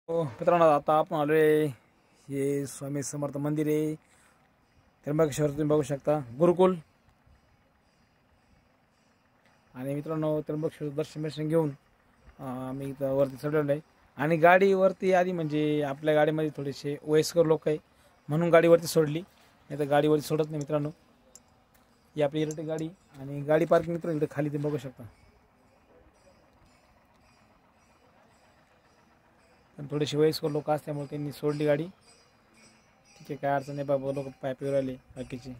हो मित्रांनो, आता आपण आलोय हे स्वामी समर्थ मंदिर आहे त्र्यंबकेश्वर. तुम्ही बघू शकता गुरुकुल. आणि मित्रांनो, त्र्यंबकेश्वर दर्शन घेऊन आम्ही इथं वरती चढलेलो आहे. आणि गाडीवरती आधी म्हणजे आपल्या गाडीमध्ये थोडेसे वयस्कर लोक आहे म्हणून गाडीवरती सोडली, नाही तर गाडीवरती सोडत नाही मित्रांनो. ही आपली इलेक्ट्रिक गाडी आणि गाडी पार्किंग मित्रांनो इकडे खाली तुम्ही बघू शकता. पण थोडेसे वयस्कर लोक असल्यामुळे त्यांनी सोडली गाडी. ठीक आहे, काय अडचण नाही बाबा, लोक पाय पिऊ राहिले बाकीचे.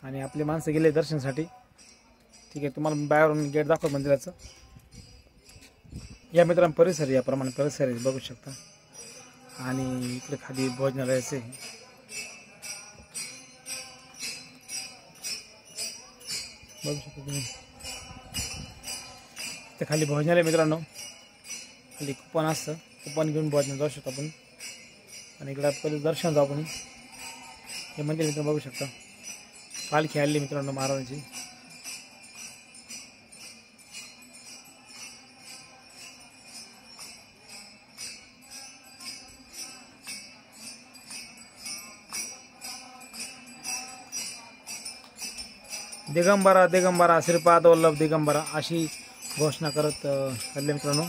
आणि आपले माणसं गेले दर्शनासाठी. ठीक आहे, तुम्हाला बाहेरून गेट दाखव मंदिराचं. या मित्रांनो परिसर, याप्रमाणे परिसर आहे बघू शकता. आणि इकडे खाली भोजनालयाचे बघू शकता तुम्ही. ते खाली भोजनालय मित्रांनो, खाली कुपन असतं, कुपन घेऊन भोजनाला जाऊ शकतो आपण. आणि इकडे पहिले दर्शन जाऊ आपण. हे मंदिर मित्रांनो बघू शकता. पालखी आली मित्रांनो महाराजांची. दिगंबरा दिगंबरा श्रीपाद वल्लभ दिगंबरा अशी घोषणा करत चालले मित्रांनो.